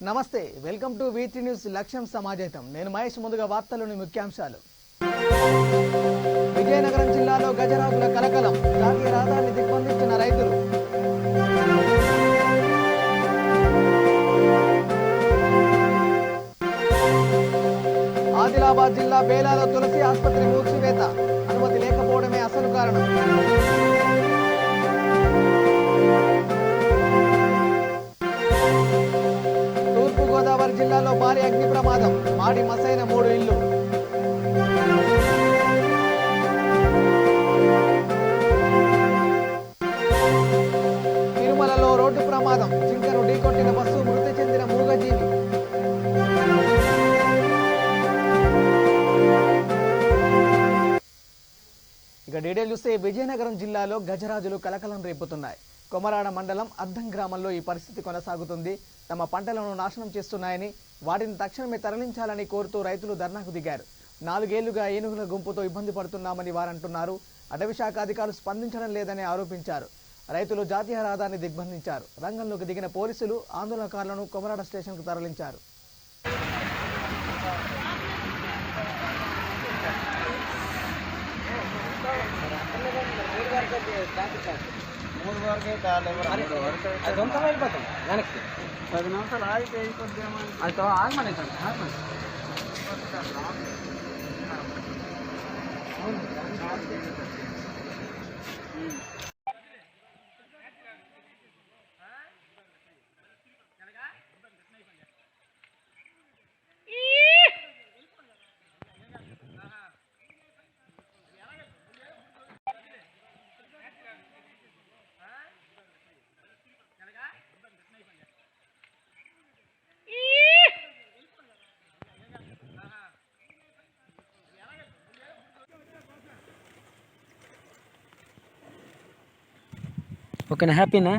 నమస్తే, welcome to వీటీ news లక్ష్యం సమాజేతం. నేను మహేష్. ముందుగా వార్తలోని ముఖ్యాంశాలు. విజయనగరం జిల్లాలో గజరాజుల కలకలం, జాతీయ రహదారిని దిగ్బంధించిన రైతులు. ఆదిలాబాద్ జిల్లా బేలాలో తులసి ఆసుపత్రి మూసివేత, అనుమతి లేకపోవడమే అసలు కారణం. గోదావరి జిల్లాలో భారీ అగ్ని ప్రమాదం, మాడి మసైన 3 ఇళ్లు. తిరుమలలో రోడ్డు ప్రమాదం, జింకను ఢీకొట్టిన బస్సు, మృతి చెందిన మూగజీవి. ఇక డీటెయిల్ చూస్తే విజయనగరం జిల్లాలో గజరాజులు కలకలం రేపుతున్నాయి. కొమరాడ మండలం అద్దం గ్రామంలో ఈ పరిస్థితి కొనసాగుతుంది. తమ పంటలను నాశనం చేస్తున్నాయని, వాటిని తక్షణమే తరలించాలని కోరుతూ రైతులు ధర్నాకు దిగారు. 4 ఏళ్లుగా ఏనుగుల గుంపుతో ఇబ్బంది పడుతున్నామని వారంటున్నారు. అటవీ శాఖ అధికారులు స్పందించడం లేదని ఆరోపించారు. రైతులు జాతీయ రహదారిని దిగ్బంధించారు. రంగంలోకి దిగిన పోలీసులు ఆందోళనకారులను కొమరాడ స్టేషన్కు తరలించారు. ఓకేనా? హ్యాపీనా?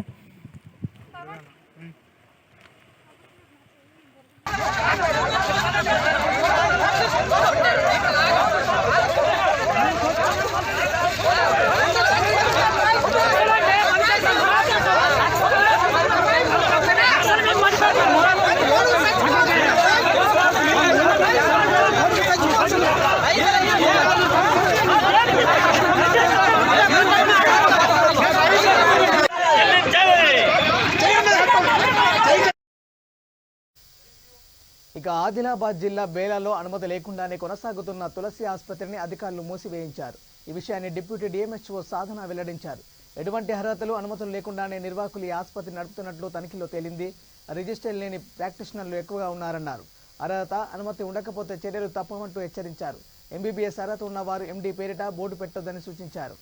ఇక ఆదిలాబాద్ జిల్లా బేలాలో అనుమతి లేకుండానే కొనసాగుతున్న తులసి ఆసుపత్రిని అధికారులు మూసివేయించారు. ఈ విషయాన్ని డిప్యూటీ డిఎంహెచ్ఓ సాధన వెల్లడించారు. ఎటువంటి అర్హతలు, అనుమతులు లేకుండానే నిర్వాహకులు ఈ ఆసుపత్రి నడుపుతున్నట్లు తనిఖీలో తేలింది. రిజిస్టర్ లేని ప్రాక్టీషనర్లు ఎక్కువగా ఉన్నారన్నారు. అర్హత, అనుమతి ఉండకపోతే చర్యలు తప్పమంటూ హెచ్చరించారు. ఎంబీబీఎస్ అర్హత ఉన్నవారు ఎండీ పేరిట బోర్డు పెట్టొద్దని సూచించారు.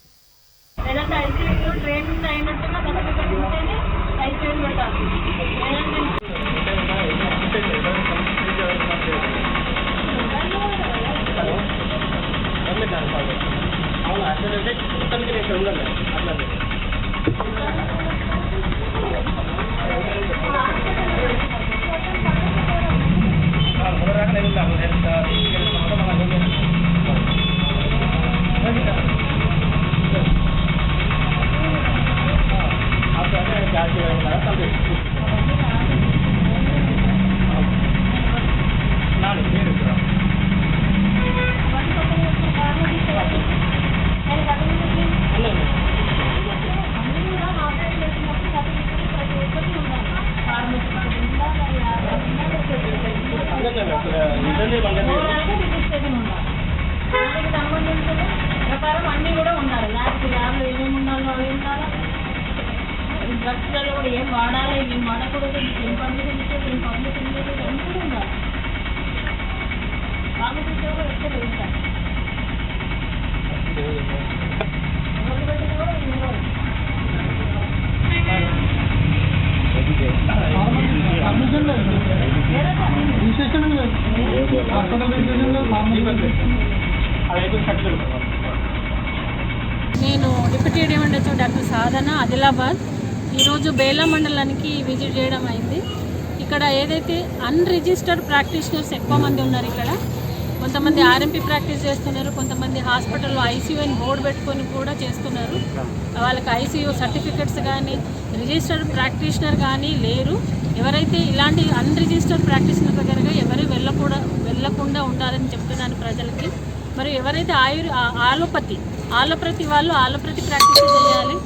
ప్రకారం అన్నీ కూడా ఉండాలి. ల్యాబ్లో ఏమేమి ఉండాలో అవి ఉండాలి. డ్రగ్స్లలో కూడా ఏం వాడాలి, ఏం వాడకూడదు, ఏం పర్మిషన్ ఇచ్చేది, ఏం పర్మిషన్ ఇచ్చేది అన్నీ కూడా ఉండాలి. పర్మిషన్ కూడా ఎక్కడ ఉంటాయి. నేను డిప్యూటీ డిఎంహెచ్ఓ డాక్టర్ సాధన, ఆదిలాబాద్. ఈరోజు బేలా మండలానికి విజిట్ చేయడం అయింది. ఇక్కడ ఏదైతే అన్రిజిస్టర్డ్ ప్రాక్టీషనర్స్ ఎక్కువ మంది ఉన్నారు. ఇక్కడ కొంతమంది ఆర్ఎంపీ ప్రాక్టీస్ చేస్తున్నారు, కొంతమంది హాస్పిటల్లో ఐసీయూ అని బోర్డు పెట్టుకొని కూడా చేస్తున్నారు. వాళ్ళకి ఐసీయూ సర్టిఫికెట్స్ కానీ రిజిస్టర్డ్ ప్రాక్టీషనర్ కానీ లేరు. ఎవరైతే ఇలాంటి అన్రిజిస్టర్డ్ ప్రాక్టీషనర్ దగ్గరగా ఎవరు వెళ్ళకుండా ఉండాలని చెప్తున్నాను ప్రజలకి. మరియు ఎవరైతే ఆలోపతి వాళ్ళు ఆలోపతి ప్రాక్టీస్ చేయాలి.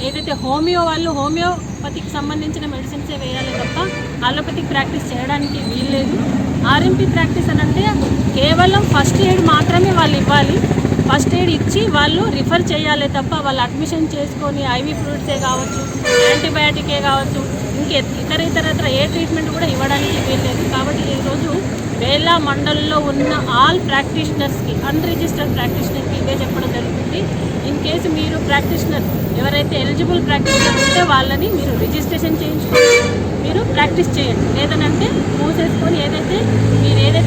ఏదైతే హోమియో వాళ్ళు హోమియోపతికి సంబంధించిన మెడిసిన్సే వేయాలి తప్ప ఆలోపతిక్ ప్రాక్టీస్ చేయడానికి వీల్లేదు. ఆర్ఎంపీ ప్రాక్టీస్ అని అంటే కేవలం ఫస్ట్ ఎయిడ్ మాత్రమే వాళ్ళు ఇవ్వాలి. ఫస్ట్ ఎయిడ్ ఇచ్చి వాళ్ళు రిఫర్ చేయాలి తప్ప వాళ్ళు అడ్మిషన్ చేసుకొని ఐవీ ఫ్లూయిడ్సే కావచ్చు, యాంటీబయాటికే కావచ్చు, ఇతర ఏ ట్రీట్మెంట్ కూడా ఇవ్వడానికి వీల్లేదు. కాబట్టి ఈరోజు బేలా మండలంలో ఉన్న ఆల్ ప్రాక్టీషనర్స్కి, అన్రిజిస్టర్డ్ ప్రాక్టీషనర్కి ఇదే చెప్పడం జరుగుతుంది. ఇన్ కేసు మీరు ప్రాక్టీషనర్ ఎవరైతే ఎలిజిబుల్ ప్రాక్టీషనర్ ఉంటే వాళ్ళని మీరు రిజిస్ట్రేషన్ చేయించుకొని మీరు ప్రాక్టీస్ చేయండి. లేదనంటే మూసేసుకొని ఏదైతే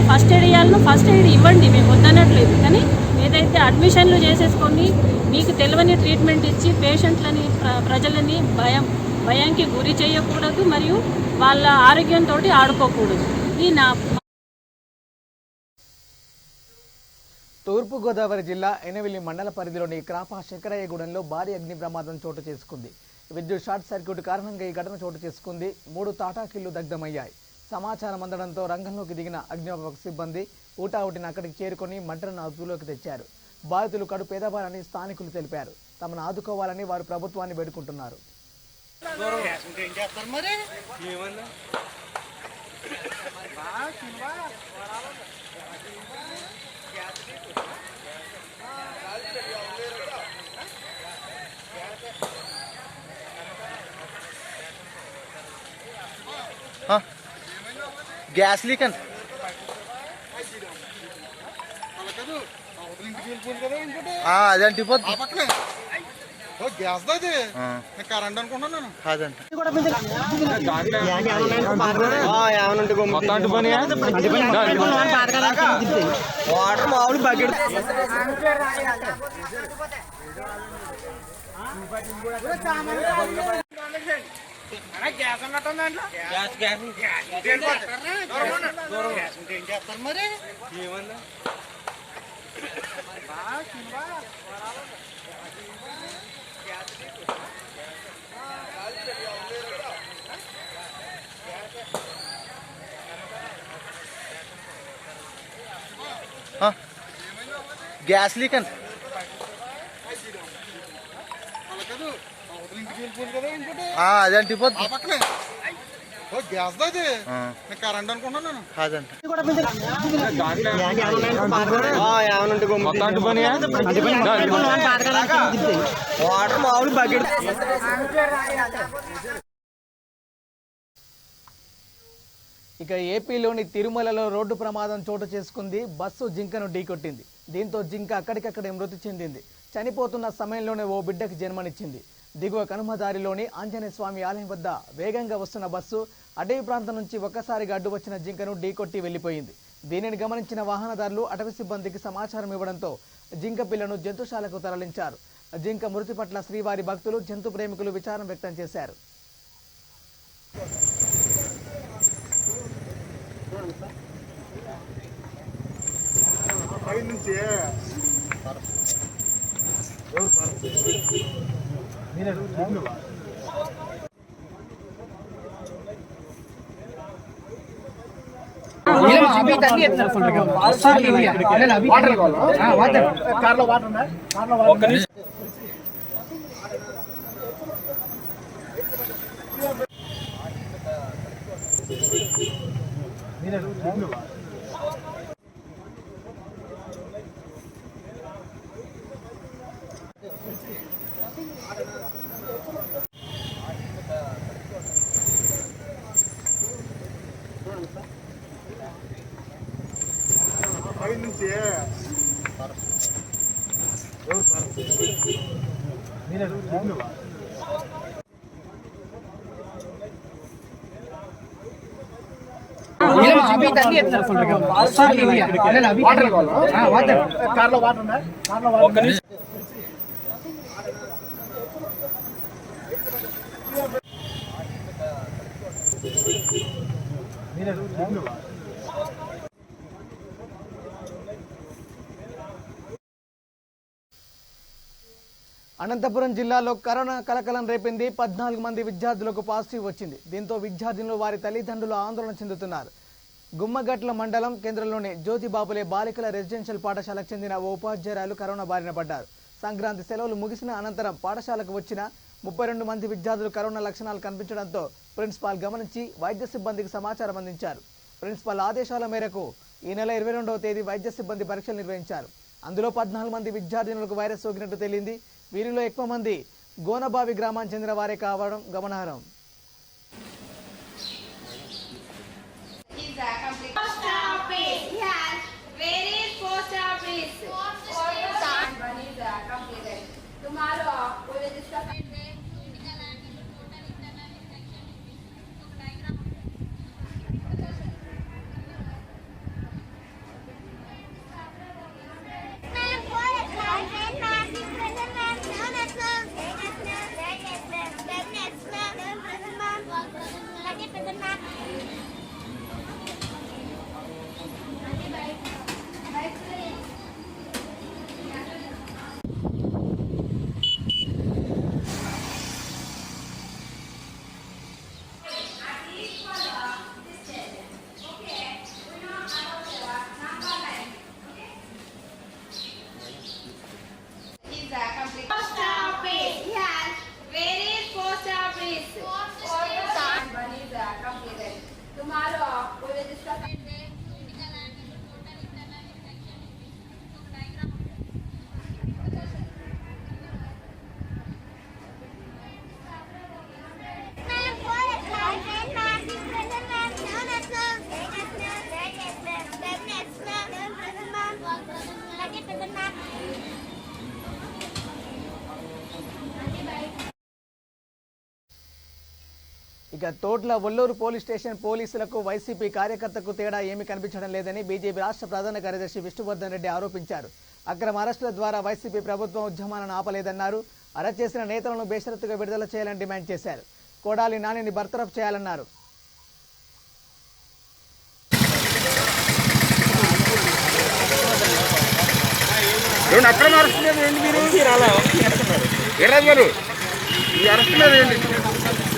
ఫస్ట్ ఎయిడ్ ఇవ్వాలనో ఫస్ట్ ఎయిడ్ ఇవ్వండి, మేము వద్దనట్లేదు. కానీ ఏదైతే అడ్మిషన్లు చేసేసుకొని మీకు తెలియని ట్రీట్మెంట్ ఇచ్చి పేషెంట్లని ప్రజలని భయానికి గురి చేయకూడదు, మరియు వాళ్ళ ఆరోగ్యంతో ఆడుకోకూడదు. ఇది నా తూర్పుగోదావరి జిల్లా ఎనవిలి మండల పరిధిలోని క్రాప శంకరయ్యగూడెంలో భారీ అగ్ని ప్రమాదం చోటు చేసుకుంది. విద్యుత్ షార్ట్ సర్క్యూట్ కారణంగా ఈ ఘటన చోటు చేసుకుంది. 3 తాటాకిళ్లు దగ్ధమయ్యాయి. సమాచారం అందడంతో రంగంలోకి దిగిన అగ్నిమాపక సిబ్బంది ఊటావుటిని అక్కడికి చేరుకొని మంటలను అదుపులోకి తెచ్చారు. బాధితులు కడు పేదవారని స్థానికులు తెలిపారు. తమను ఆదుకోవాలని వారు ప్రభుత్వాన్ని వేడుకుంటున్నారు. గ్యాస్ లీక్ అండి. అదే అంటిపోద్ది. గ్యాస్ కరెంట్ అనుకుంటున్నాను. అదండి వాటర్ మామూలు బకెట్. గ్యాస్ అన్నట్టు దాంట్లో గ్యాస్ ఏం చేస్తారు మరి? ఏమన్నా గ్యాస్ లీక్ అండి. అదే అంటిపోద్ది. గ్యాస్ కరెంట్ అనుకుంటున్నాను. అదండి వాటర్ మామూలు బకెట్. ఇక ఏపీలోని తిరుమలలో రోడ్డు ప్రమాదం చోటు చేసుకుంది. బస్సు జింకను ఢీకొట్టింది. దీంతో జింక అక్కడికక్కడే మృతి చెందింది. చనిపోతున్న సమయంలోనే ఓ బిడ్డకి జన్మనిచ్చింది. దిగువ కనుమదారిలోని ఆంజనేయ స్వామి ఆలయం వద్ద వేగంగా వస్తున్న బస్సు అటవీ ప్రాంతం నుంచి ఒక్కసారిగా అడ్డు వచ్చిన జింకను ఢీకొట్టి వెళ్లిపోయింది. దీనిని గమనించిన వాహనదారులు అటవీ సిబ్బందికి సమాచారం ఇవ్వడంతో జింక పిల్లను జంతుశాలకు తరలించారు. జింక మృతి పట్ల శ్రీవారి భక్తులు, జంతు ప్రేమికులు విచారం వ్యక్తం చేశారు. అనంతపురం జిల్లాలో కరోనా కలకలం రేపింది. 14 మంది విద్యార్థులకు పాజిటివ్ వచ్చింది. దీంతో విద్యార్థులు వారి తల్లిదండ్రులు ఆందోళన చెందుతున్నారు. గుమ్మగట్ల మండలం కేంద్రంలోని జ్యోతిబాబులే బాలికల రెసిడెన్షియల్ పాఠశాలకు చెందిన ఓ ఉపాధ్యాయురాలు కరోనా బారిన పడ్డారు. సంక్రాంతి సెలవులు ముగిసిన అనంతరం పాఠశాలకు వచ్చిన 32 మంది విద్యార్థులు కరోనా లక్షణాలు కనిపించడంతో ప్రిన్సిపాల్ గమనించి వైద్య సిబ్బందికి సమాచారం అందించారు. ప్రిన్సిపాల్ ఆదేశాల మేరకు ఈ నెల 22వ తేదీ వైద్య సిబ్బంది పరీక్షలు నిర్వహించారు. అందులో 14 మంది విద్యార్థినులకు వైరస్ సోకినట్టు తేలింది. వీరిలో ఎక్కువ మంది గోనబావి గ్రామానికి చెందిన వారే కావడం గమనార్హం. ఇక తోట్ల వల్లూరు పోలీస్ స్టేషన్ పోలీసులకు వైసీపీ కార్యకర్తకు తేడా ఏమీ కనిపించడం లేదని బీజేపీ రాష్ట్ర ప్రధాన కార్యదర్శి విష్ణువర్ధన్ రెడ్డి ఆరోపించారు. అక్రమ అరెస్టుల ద్వారా వైసీపీ ప్రభుత్వం ఉద్యమాలను ఆపలేదన్నారు. అరెస్ట్ చేసిన నేతలను బేషరతుగా విడుదల చేయాలని డిమాండ్ చేశారు. కొడాలి నానిని బర్తరఫ్ చేయాలన్నారు. అక్రమ అరెస్ట్ మీద ఏంటి మీరు ఏరాజు గారు? ఈ అరెస్ట్ మీద ఏంటి?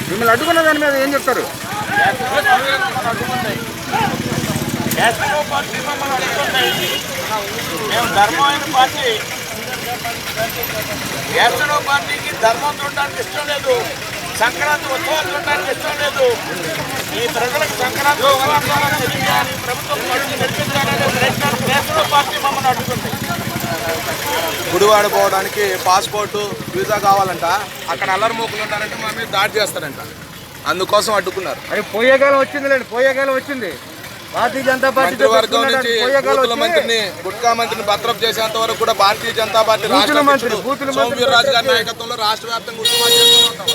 మిమ్మల్ని అడ్డుకున్న దాని మీద ఏం చెప్తారు? మేము ధర్మమైన పార్టీ, ఎస్ఎన్ఓ పార్టీకి ధర్మం చూడడానికి ఇష్టం లేదు, సంక్రాంతి ఉత్సవాలు చూడడానికి ఇష్టం లేదు. ఈ ప్రజలకు సంక్రాంతి ఉత్సవాలు ప్రభుత్వం నడిపించాలనే ప్రయత్నాలు ఎస్ఎన్ఓ పార్టీ మమ్మల్ని అడ్డుకుంది. గుడివాడ పోవడానికి పాస్పోర్టు వీసా కావాలంట. అక్కడ అల్లరి మోకులు ఉంటారంటే మా మీద దాడి చేస్తారంట. అందుకోసం అడ్డుకున్నారు. అది పోయేకాలం వచ్చిందిలేండి, పోయేకాలం వచ్చింది. భారతీయ జనతా పార్టీ మంత్రివర్గం నుంచి బూతుల మంత్రిని, గుట్కా మంత్రిని బర్తరఫ్ చేసేంత వరకు కూడా భారతీయ జనతా పార్టీ రాష్ట్ర అధ్యక్షుడు సోమవీర్రాజు గారి నాయకత్వంలో రాష్ట్ర వ్యాప్తంగా ఉద్యమాలు చేస్తూ ఉంటాం.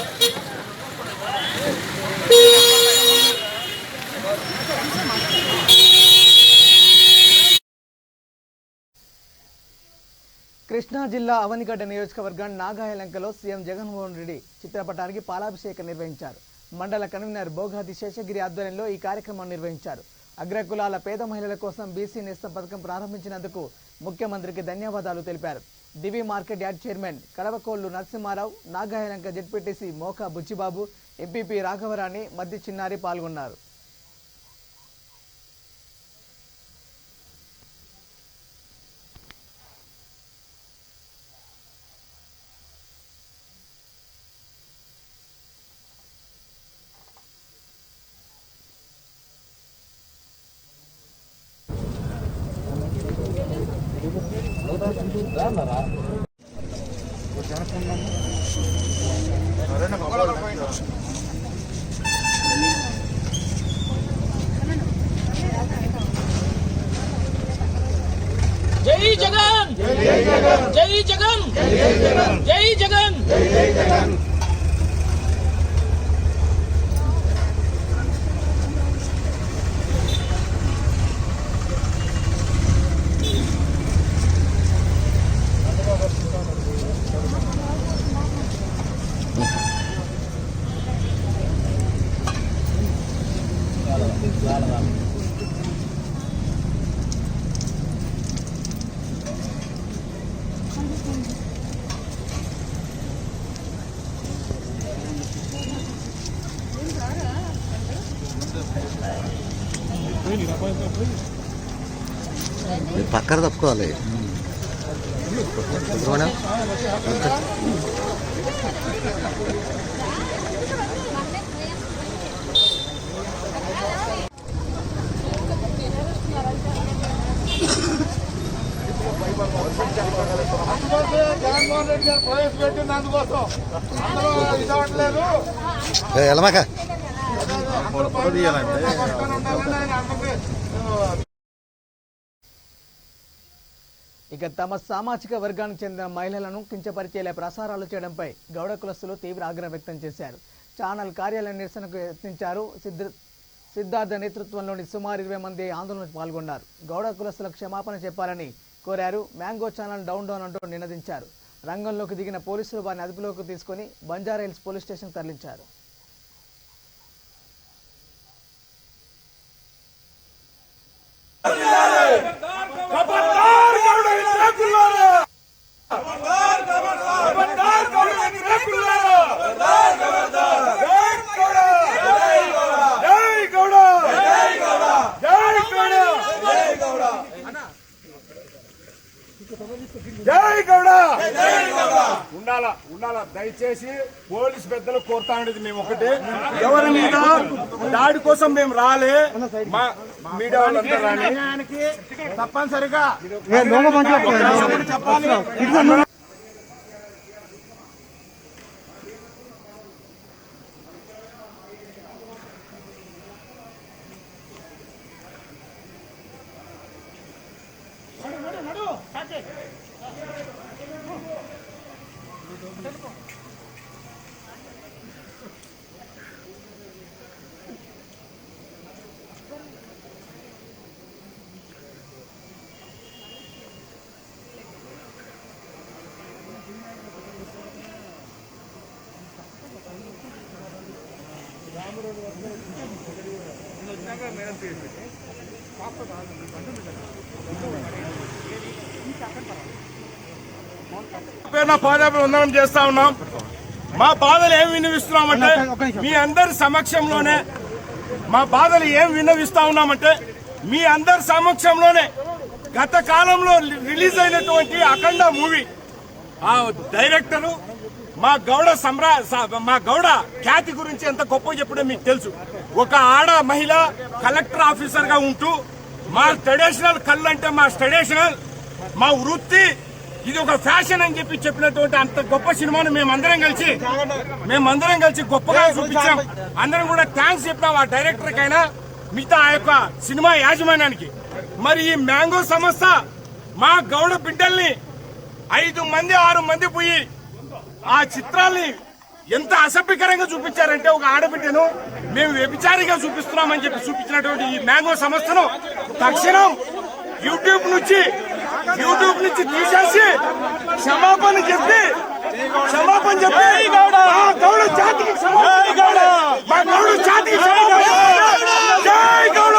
కృష్ణా జిల్లా అవనిగడ్డ నియోజకవర్గం నాగాయలంకలో సీఎం జగన్మోహన్ రెడ్డి చిత్రపటానికి పాలాభిషేకం నిర్వహించారు. మండల కన్వీనర్ బోగాది శేషగిరి ఆధ్వర్యంలో ఈ కార్యక్రమం నిర్వహించారు. అగ్రకులాల పేద మహిళల కోసం బీసీ నేస్తం పథకం ప్రారంభించినందుకు ముఖ్యమంత్రికి ధన్యవాదాలు తెలిపారు. Divi market yard chairman Kadavakollu Narasimharao, Nagayalanka ZPTC Moka Buchibabu, MPP Raghavarani, Maddi Chinnari పాల్గొన్నారు. జై జగన్, జై జగన్, జై జగన్, జై జగన్, జై జగన్. పక్కన తప్పుకోవాలి. సుబ్రహ్మణ్యం జగన్మోహన్ రెడ్డి గారు ప్రవేశపెట్టింది అందుకోసం అందరూ ఇదవట్లేదు. ఎలమాక ఇక తమ సామాజిక వర్గానికి చెందిన మహిళలను కించపరిచేలా ప్రసారాలు చేయడంపై గౌడ కులస్తులు తీవ్ర ఆగ్రహం వ్యక్తం చేశారు. ఛానల్ కార్యాలయ నిరసనకు యత్నించారు. సిద్ధార్థ నేతృత్వంలోని సుమారు 20 మంది ఆందోళనకు పాల్గొన్నారు. గౌడ కులస్తులకు క్షమాపణ చెప్పాలని కోరారు. మ్యాంగో ఛానల్ డౌన్ అంటూ నినదించారు. రంగంలోకి దిగిన పోలీసులు వారిని అదుపులోకి తీసుకుని బంజారాహిల్స్ పోలీస్ స్టేషన్ తరలించారు. జై గౌడ ఉండాలా దయచేసి పోలీసు పెద్దలు కోరుతా ఉండేది మేము ఒకటి, ఎవరి మీద దాడి కోసం మేము రాలే, మా మీడియా వాళ్ళంతా రాని తప్పనిసరిగా చెప్పాలి. పాదాభివందనం చేస్తా ఉన్నాం. మా బాధలు ఏం విన్నవిస్తున్నామంటే మీ అందరి సమక్షంలోనే మా బాధలు ఏం విన్నవిస్తా ఉన్నామంటే మీ అందరి సమక్షంలోనే గత కాలంలో రిలీజ్ అయినటువంటి అఖండ మూవీ ఆ డైరెక్టరు మా గౌడ ఖ్యాతి గురించి ఎంత గొప్ప చెప్పడం మీకు తెలుసు. ఒక ఆడ మహిళ కలెక్టర్ ఆఫీసర్ గా ఉంటూ మా ట్రెడిషనల్ కళ్ళు అంటే మా ట్రెడిషనల్ మా వృత్తి ఇది ఒక ఫ్యాషన్ అని చెప్పినటువంటి అంత గొప్ప సినిమాను మేమందరం కలిసి గొప్పగా చూపించాం. అందరం కూడా థ్యాంక్స్ చెప్పాం ఆ డైరెక్టర్ కైనా మిగతా ఆ యొక్క సినిమా యాజమాన్యానికి. మరి ఈ మ్యాంగో సంస్థ మా గౌడ బిడ్డల్ని 5 మంది 6 మంది పోయి ఆ చిత్రాల్ని ఎంత అసభ్యకరంగా చూపించారంటే ఒక ఆడబిడ్డను మేము వ్యభిచారిగా చూపిస్తున్నామని చెప్పి చూపించినటువంటి ఈ మ్యాంగో సంస్థను తక్షణం యూట్యూబ్ నుంచి తీసేసి క్షమాపణ చెప్పి గౌడ జాతికి మా గౌడ జాతికి జై గౌడ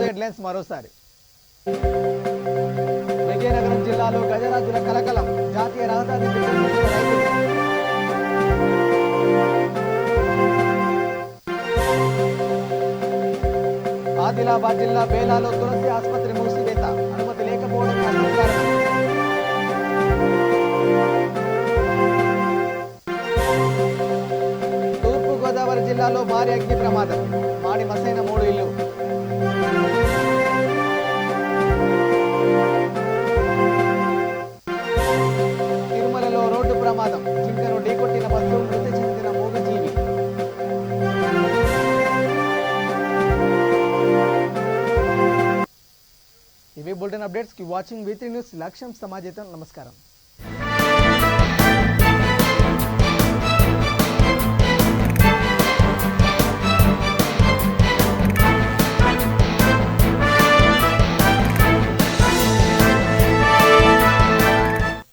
హెడ్లైన్స్ మరోసారి. విజయనగరం జిల్లాలో గజరాజుల కలకలం. జాతీయ రహదారి ఆదిలాబాద్ జిల్లా బేలాలో తులసి ఆసుపత్రి మూసివేత. అనుమతి లేకపోవడం కారణం. జిల్లాలో భారీ అగ్ని ప్రమాదం, మాడి మసైన 3 ఇళ్లు. తిరుమలలో రోడ్డు ప్రమాదం, జింకను ఢీకొట్టిన బస్సు, మృతి చెందిన మూగజీవి. ఇవి బులెటిన్ అప్డేట్స్. కి వాచింగ్ V3 న్యూస్. లక్ష్యం సమాజం. నమస్కారం.